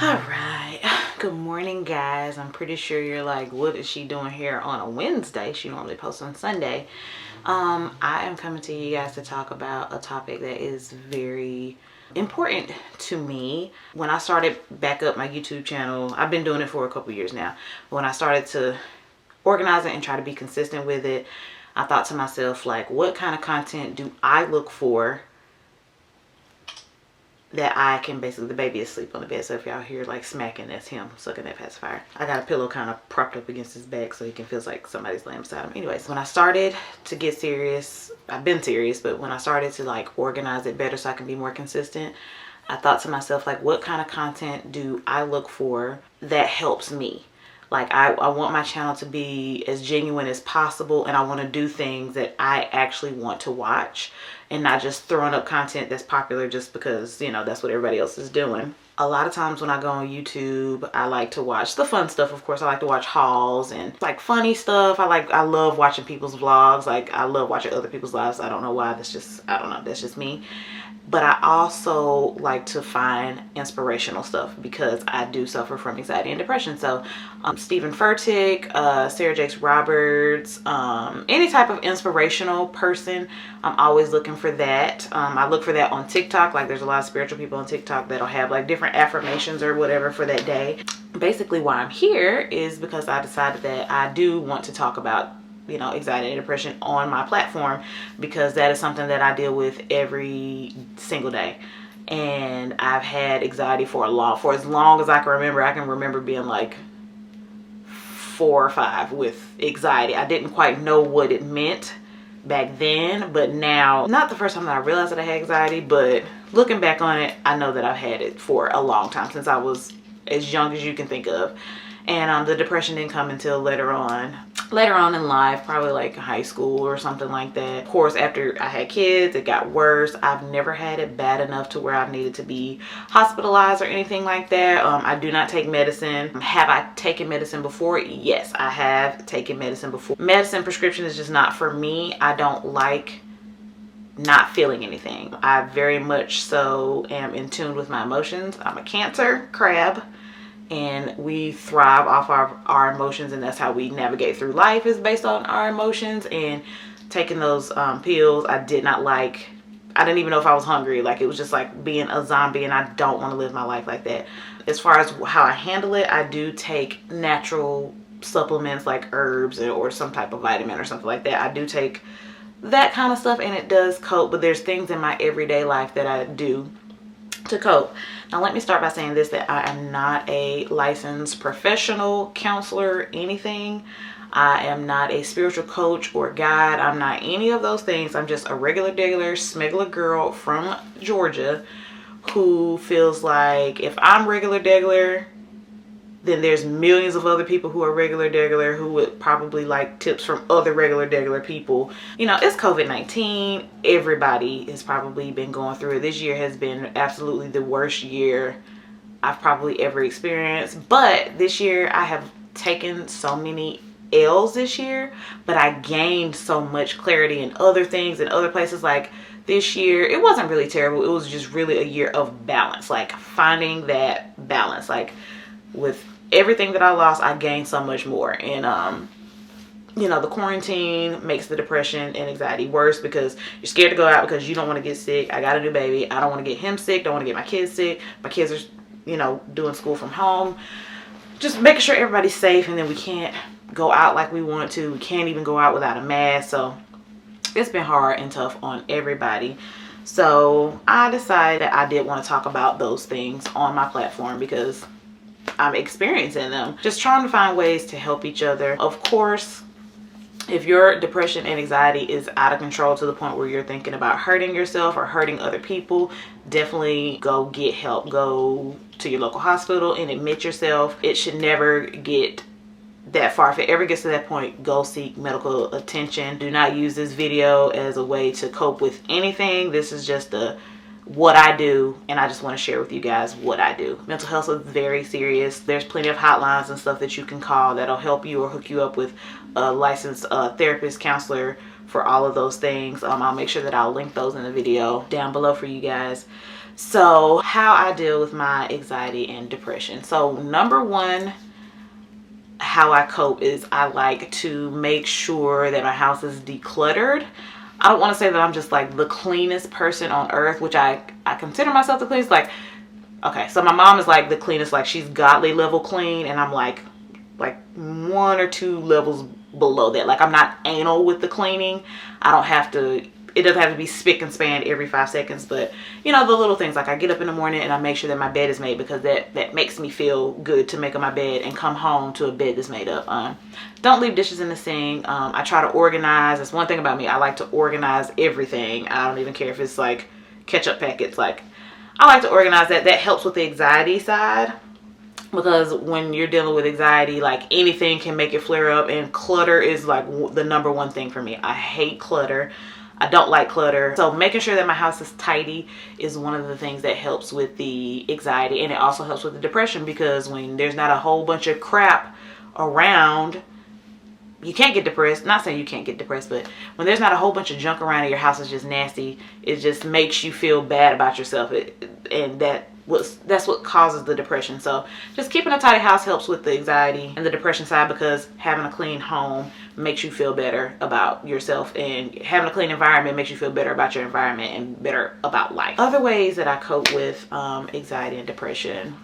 All right, good morning guys. I'm pretty sure you're like, what is she doing here on a Wednesday? She normally posts on Sunday. I am coming to you guys to talk about a topic that is very important to me. When I started back up my YouTube channel, I've been doing it for a couple years now. When I started to organize it and try to be consistent with it, I thought to myself, like, what kind of content do I look for that I can basically, the baby is asleep on the bed, so if y'all hear like smacking, that's him sucking that pacifier. I got a pillow kind of propped up against his back so he can feel like somebody's laying beside him. Anyways, when I started to get serious, I've been serious, but when I started to like organize it better so I can be more consistent, I thought to myself, like, what kind of content do I look for that helps me? Like, I want my channel to be as genuine as possible, and I want to do things that I actually want to watch and not just throwing up content that's popular just because, you know, that's what everybody else is doing. A lot of times when I go on YouTube, I like to watch the fun stuff. Of course, I like to watch hauls and like funny stuff. I love watching people's vlogs. Like, I love watching other people's lives. I don't know why. I don't know. That's just me. But I also like to find inspirational stuff because I do suffer from anxiety and depression. So Stephen Furtick, Sarah Jakes Roberts, any type of inspirational person, I'm always looking for that. I look for that on TikTok. Like, there's a lot of spiritual people on TikTok that'll have like different affirmations or whatever for that day. Basically why I'm here is because I decided that I do want to talk about, you know, anxiety and depression on my platform, because that is something that I deal with every single day. And I've had anxiety for as long as I can remember. I can remember being like 4 or 5 with anxiety. I didn't quite know what it meant back then, but now, not the first time that I realized that I had anxiety, but looking back on it, I know that I've had it for a long time, since I was as young as you can think of. And the depression didn't come until later on in life, probably like high school or something like that. Of course, after I had kids, it got worse. I've never had it bad enough to where I've needed to be hospitalized or anything like that. I do not take medicine. Have I taken medicine before? Yes, I have taken medicine before. Medicine prescription is just not for me. I don't like not feeling anything. I very much so am in tune with my emotions. I'm a Cancer crab, and we thrive off our emotions, and that's how we navigate through life, is based on our emotions. And taking those pills, I did not like. I didn't even know if I was hungry. Like, it was just like being a zombie, and I don't want to live my life like that. As far as how I handle it, I do take natural supplements like herbs or some type of vitamin or something like that. I do take that kind of stuff, and it does cope, but there's things in my everyday life that I do to cope. Now, let me start by saying this, that I am not a licensed professional counselor, anything. I am not a spiritual coach or guide. I'm not any of those things. I'm just a regular smuggler girl from Georgia who feels like if I'm regular, then there's millions of other people who are regular who would probably like tips from other regular people. You know, it's COVID-19. Everybody has probably been going through it. This year has been absolutely the worst year I've probably ever experienced. But this year I have taken so many L's this year, but I gained so much clarity in other things and other places. Like, this year, it wasn't really terrible. It was just really a year of balance, like finding that balance. Like, with everything that I lost, I gained so much more. And you know, the quarantine makes the depression and anxiety worse because you're scared to go out because you don't want to get sick. I got a new baby. I don't want to get him sick. Don't want to get my kids sick. My kids are, you know, doing school from home. Just making sure everybody's safe, and then we can't go out like we want to. We can't even go out without a mask. So it's been hard and tough on everybody. So I decided that I did want to talk about those things on my platform because I'm experiencing them. Just trying to find ways to help each other. Of course, if your depression and anxiety is out of control to the point where you're thinking about hurting yourself or hurting other people, definitely go get help. Go to your local hospital and admit yourself. It should never get that far. If it ever gets to that point, go seek medical attention. Do not use this video as a way to cope with anything. This is just what I do, and I just want to share with you guys what I do. Mental health is very serious. There's plenty of hotlines and stuff that you can call that'll help you or hook you up with a licensed therapist, counselor for all of those things. I'll make sure that I'll link those in the video down below for you guys. So how I deal with my anxiety and depression. So number one, how I cope is I like to make sure that my house is decluttered. I don't want to say that I'm just like the cleanest person on earth, which I consider myself the cleanest. Like, okay, so my mom is like the cleanest, like she's godly level clean, and I'm like 1 or 2 levels below that. Like, I'm not anal with the cleaning. I don't have to, it doesn't have to be spick and span every 5 seconds, but you know, the little things, like I get up in the morning and I make sure that my bed is made, because that makes me feel good to make up my bed and come home to a bed that's made up. Don't leave dishes in the sink. I try to organize. That's one thing about me. I like to organize everything. I don't even care if it's like ketchup packets. Like, I like to organize that. That helps with the anxiety side, because when you're dealing with anxiety, like anything can make it flare up, and clutter is like the number one thing for me. I hate clutter. I don't like clutter. So making sure that my house is tidy is one of the things that helps with the anxiety, and it also helps with the depression, because when there's not a whole bunch of crap around, you can't get depressed. Not saying you can't get depressed, but when there's not a whole bunch of junk around and your house is just nasty, it just makes you feel bad about yourself, and that's what causes the depression. So just keeping a tidy house helps with the anxiety and the depression side, because having a clean home makes you feel better about yourself, and having a clean environment makes you feel better about your environment and better about life. Other ways that I cope with anxiety and depression,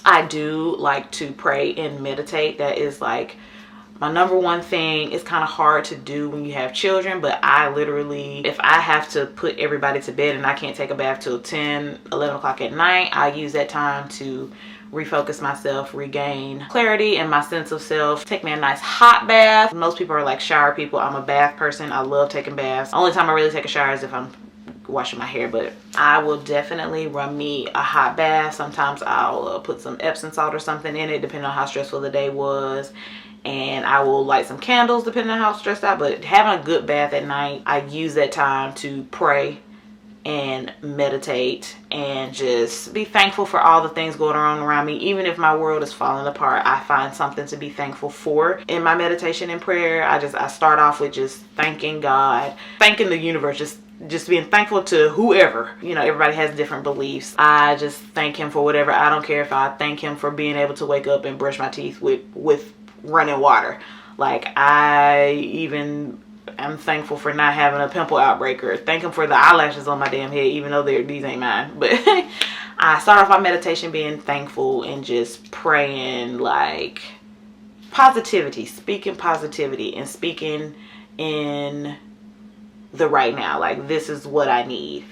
I do like to pray and meditate. That is like my number one thing. It's kind of hard to do when you have children, but I literally, if I have to put everybody to bed and I can't take a bath till 10, 11 o'clock at night, I use that time to refocus myself, regain clarity and my sense of self. Take me a nice hot bath. Most people are like shower people. I'm a bath person. I love taking baths. The only time I really take a shower is if I'm washing my hair, but I will definitely run me a hot bath. Sometimes I'll put some Epsom salt or something in it, depending on how stressful the day was. And I will light some candles depending on how stressed out. But having a good bath at night, I use that time to pray and meditate and just be thankful for all the things going on around me. Even if my world is falling apart, I find something to be thankful for in my meditation and prayer. I start off with just thanking God, thanking the universe, just being thankful to whoever. You know, everybody has different beliefs. I just thank him for whatever. I don't care if I thank him for being able to wake up and brush my teeth with running water. Like, I'm thankful for not having a pimple outbreak, or thank him for the eyelashes on my damn head, even though these ain't mine. But I start off my meditation being thankful and just praying like positivity, speaking positivity and speaking in the right now. Like, this is what I need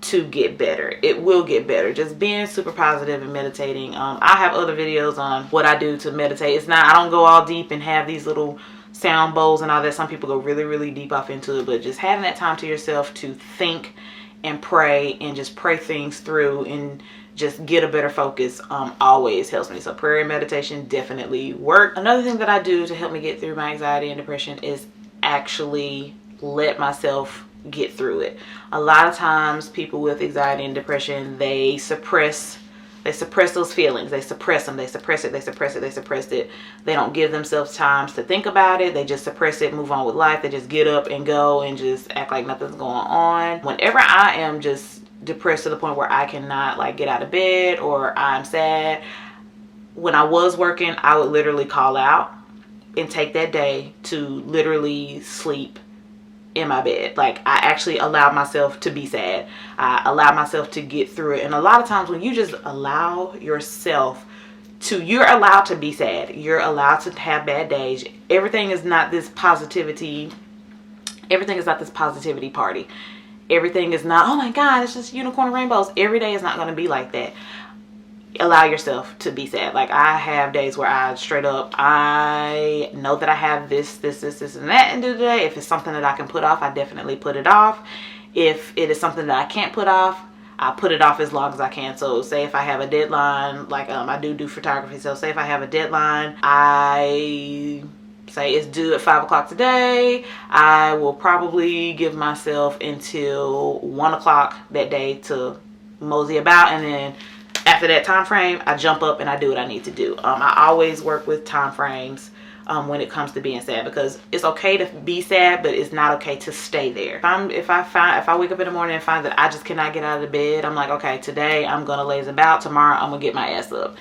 to get better. It will get better. Just being super positive and meditating. I have other videos on what I do to meditate. I don't go all deep and have these little sound bowls and all that. Some people go really, really deep off into it, but just having that time to yourself to think and pray and just pray things through and just get a better focus always helps me. So prayer and meditation definitely work. Another thing that I do to help me get through my anxiety and depression is actually let myself get through it. A lot of times people with anxiety and depression, they suppress those feelings. They suppress them. They suppress it. They suppress it. They suppress it. They don't give themselves time to think about it. They just suppress it, move on with life. They just get up and go and just act like nothing's going on. Whenever I am just depressed to the point where I cannot like get out of bed, or I'm sad, when I was working, I would literally call out and take that day to literally sleep in my bed. Like, I actually allowed myself to be sad. I allowed myself to get through it. And a lot of times when you just allow yourself to, you're allowed to be sad. You're allowed to have bad days. Everything is not this positivity. Everything is not this positivity party. Everything is not, oh my God, it's just unicorn and rainbows. Every day is not going to be like that. Allow yourself to be sad. Like, I have days where I straight up, I know that I have this and that and do today. If it's something that I can put off, I definitely put it off. If it is something that I can't put off, I put it off as long as I can. So say if I have a deadline, like I do photography. So say if I have a deadline, I say it's due at 5 o'clock today, I will probably give myself until 1 o'clock that day to mosey about, and then after that time frame, I jump up and I do what I need to do. I always work with time frames. when it comes to being sad, because it's okay to be sad, but it's not okay to stay there. If I wake up in the morning and find that I just cannot get out of the bed, I'm like, okay, today I'm gonna laze about, tomorrow I'm gonna get my ass up.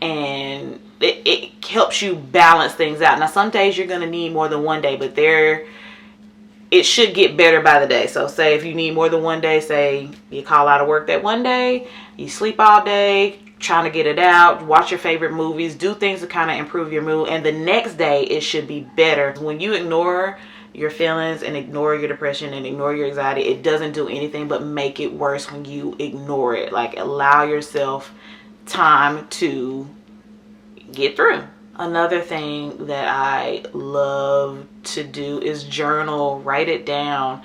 And it helps you balance things out. Now some days you're gonna need more than one day, but it should get better by the day. So say if you need more than one day, say you call out of work that one day, you sleep all day trying to get it out, watch your favorite movies, do things to kind of improve your mood, and the next day it should be better. When you ignore your feelings and ignore your depression and ignore your anxiety, it doesn't do anything but make it worse when you ignore it. Like, allow yourself time to get through. Another thing that I love to do is journal, write it down.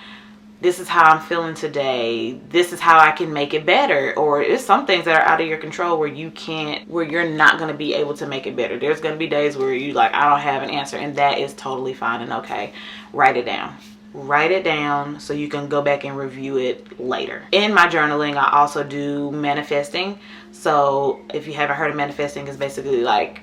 This is how I'm feeling today. This is how I can make it better. Or it's some things that are out of your control where you're not going to be able to make it better. There's going to be days where you like, I don't have an answer, and that is totally fine and okay. Write it down. Write it down so you can go back and review it later. In my journaling, I also do manifesting. So if you haven't heard of manifesting, it's basically like,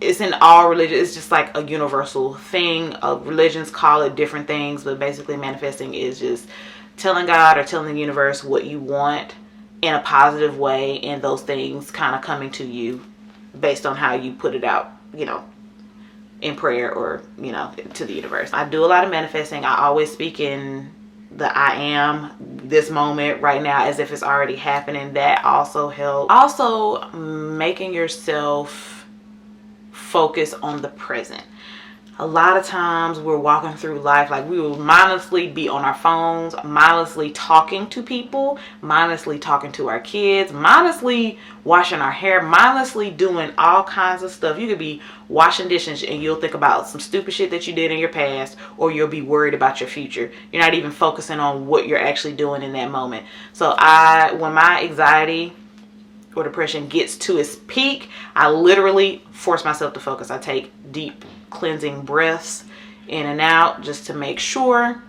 it's in all religions. It's just like a universal thing. Religions call it different things, but basically manifesting is just telling God or telling the universe what you want in a positive way, and those things kind of coming to you based on how you put it out, in prayer or, to the universe. I do a lot of manifesting. I always speak in the I am, this moment right now, as if it's already happening. That also helps. Also, making yourself focus on the present. A lot of times we're walking through life, like we will mindlessly be on our phones, mindlessly talking to people, mindlessly talking to our kids, mindlessly washing our hair, mindlessly doing all kinds of stuff. You could be washing dishes and you'll think about some stupid shit that you did in your past, or you'll be worried about your future. You're not even focusing on what you're actually doing in that moment. So when my anxiety or depression gets to its peak, I literally force myself to focus. I take deep cleansing breaths in and out just to make sure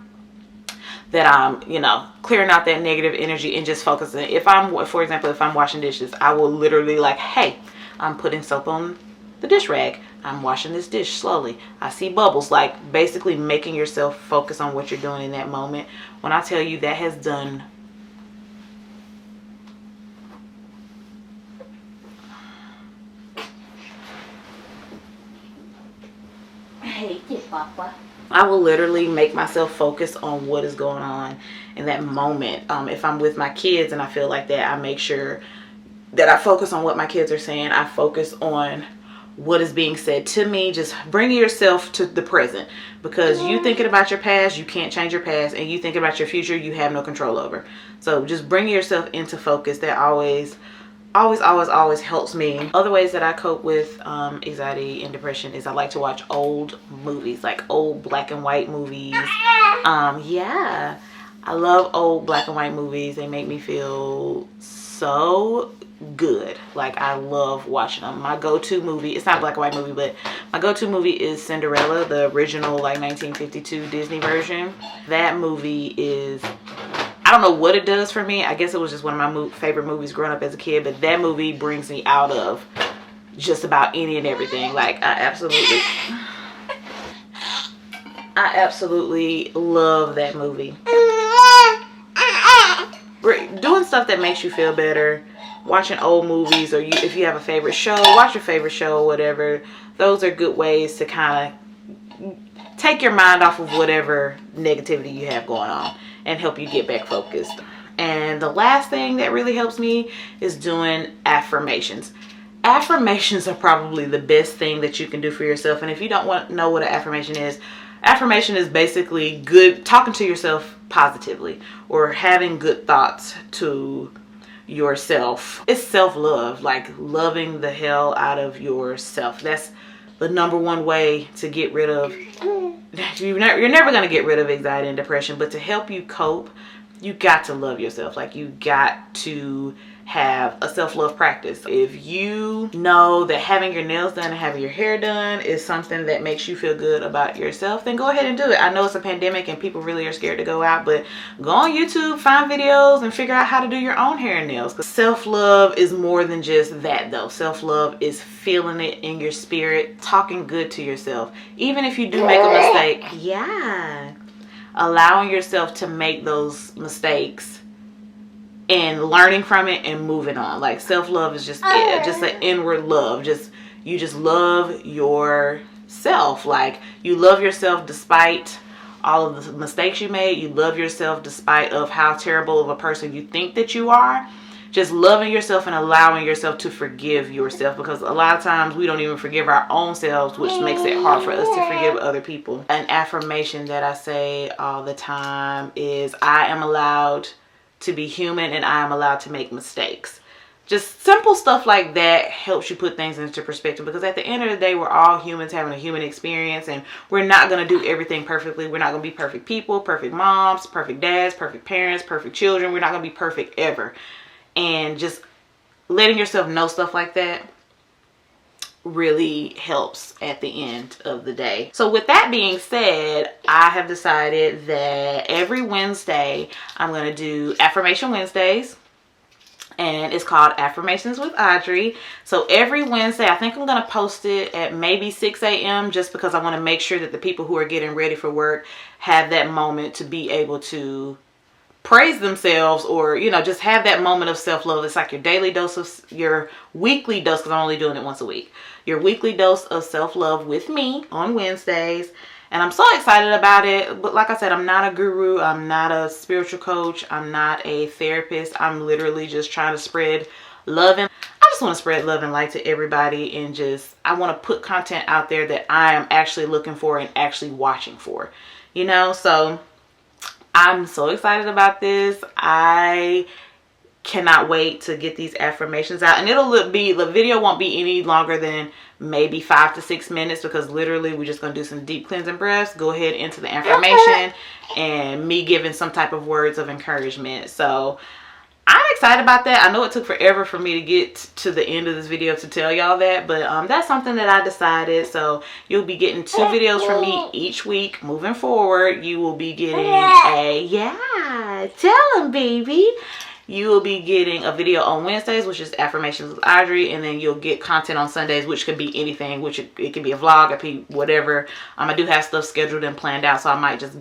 that I'm, clearing out that negative energy and just focusing. For example, if I'm washing dishes, I will literally like, hey, I'm putting soap on the dish rag. I'm washing this dish slowly. I see bubbles. Like, basically making yourself focus on what you're doing in that moment. When I tell you, that has done I will literally make myself focus on what is going on in that moment. If I'm with my kids and I feel like that, I make sure that I focus on what my kids are saying. I focus on what is being said to me. Just bringing yourself to the present, because you thinking about your past, you can't change your past, and you thinking about your future, you have no control over. So just bringing yourself into focus, that always helps me. Other ways that I cope with anxiety and depression is I like to watch old movies, like old black and white movies. Yeah, I love old black and white movies. They make me feel so good. Like, I love watching them. My go-to movie, it's not a black and white movie, but my go-to movie is Cinderella, the original like 1952 Disney version. That movie is, I don't know what it does for me. I guess it was just one of my favorite movies growing up as a kid, but that movie brings me out of just about any and everything. Like, I absolutely love that movie. Doing stuff that makes you feel better, watching old movies, or if you have a favorite show, watch your favorite show or whatever. Those are good ways to kind of take your mind off of whatever negativity you have going on and help you get back focused. And the last thing that really helps me is doing affirmations. Affirmations are probably the best thing that you can do for yourself. And if you don't know what an affirmation is basically talking to yourself positively, or having good thoughts to yourself. It's self-love, like loving the hell out of yourself. That's the number one way to get rid of, you're never going to get rid of anxiety and depression, but to help you cope, you got to love yourself. Like, you got to have a self-love practice. If you know that having your nails done and having your hair done is something that makes you feel good about yourself, then go ahead and do it. I know it's a pandemic and people really are scared to go out, but go on YouTube, find videos, and figure out how to do your own hair and nails. Because self-love is more than just that though. Self-love is feeling it in your spirit, talking good to yourself. Even if you do make a mistake, allowing yourself to make those mistakes and learning from it and moving on. Like self-love is just an inward love. You just love yourself. Like you love yourself despite all of the mistakes you made. You love yourself despite of how terrible of a person you think that you are. Just loving yourself and allowing yourself to forgive yourself, because a lot of times we don't even forgive our own selves, which makes it hard for us to forgive other people. An affirmation that I say all the time is, I am allowed to be human and I am allowed to make mistakes. Just simple stuff like that helps you put things into perspective, because at the end of the day, we're all humans having a human experience, and we're not going to do everything perfectly. We're not going to be perfect people, perfect moms, perfect dads, perfect parents, perfect children. We're not going to be perfect ever. And just letting yourself know stuff like that really helps at the end of the day. So with that being said, I have decided that every Wednesday I'm going to do Affirmation Wednesdays, and it's called Affirmations with Adri. So every Wednesday, I think I'm going to post it at maybe 6 a.m. just because I want to make sure that the people who are getting ready for work have that moment to be able to praise themselves, or just have that moment of self-love. It's like your daily dose of your weekly dose, because I'm only doing it once a week. Your weekly dose of self-love with me on Wednesdays. And I'm so excited about it. But like I said, I'm not a guru. I'm not a spiritual coach. I'm not a therapist. I'm literally just trying to spread love. And I just want to spread love and light to everybody. And I want to put content out there that I am actually looking for and actually watching for. So I'm so excited about this. I cannot wait to get these affirmations out, and the video won't be any longer than maybe 5 to 6 minutes, because literally we're just going to do some deep cleansing breaths, go ahead into the affirmation, and me giving some type of words of encouragement. So I'm excited about that. I know it took forever for me to get to the end of this video to tell y'all that, but that's something that I decided. So you'll be getting 2 videos from me each week moving forward. You will be getting tell them, baby. You will be getting a video on Wednesdays, which is Affirmations with Adri, and then you'll get content on Sundays, which could be anything, which it could be a vlog, it could be whatever. I do have stuff scheduled and planned out, so I might just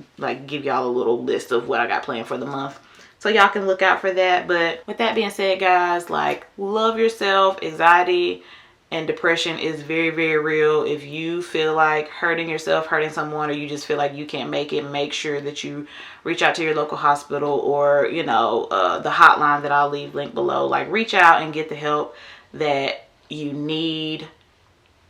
give y'all a little list of what I got planned for the month, so y'all can look out for that. But with that being said, guys, love yourself. Anxiety and depression is very, very real. If you feel like hurting yourself, hurting someone, or you just feel like you can't make it, make sure that you reach out to your local hospital, or the hotline that I'll leave linked below. Reach out and get the help that you need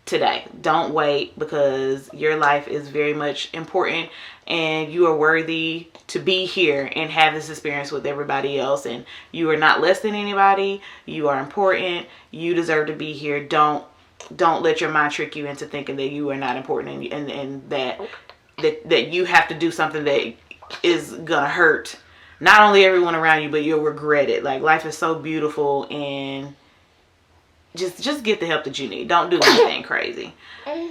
today. Don't wait, because your life is very much important, and you are worthy to be here and have this experience with everybody else. And you are not less than anybody. You are important. You deserve to be here. Don't let your mind trick you into thinking that you are not important, and that you have to do something that is gonna hurt not only everyone around you, but you'll regret it. Life is so beautiful, and just get the help that you need. Don't do anything crazy.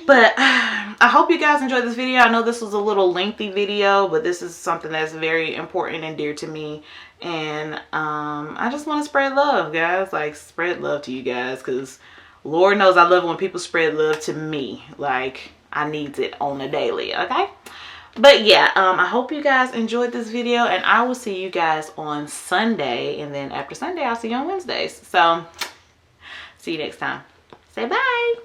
But I hope you guys enjoyed this video. I know this was a little lengthy video, but this is something that's very important and dear to me. And I just want to spread love, guys. Spread love to you guys, because Lord knows I love it when people spread love to me. I need it on a daily, okay? But yeah, I hope you guys enjoyed this video, and I will see you guys on Sunday, and then after Sunday I'll see you on Wednesdays. So see you next time. Say bye.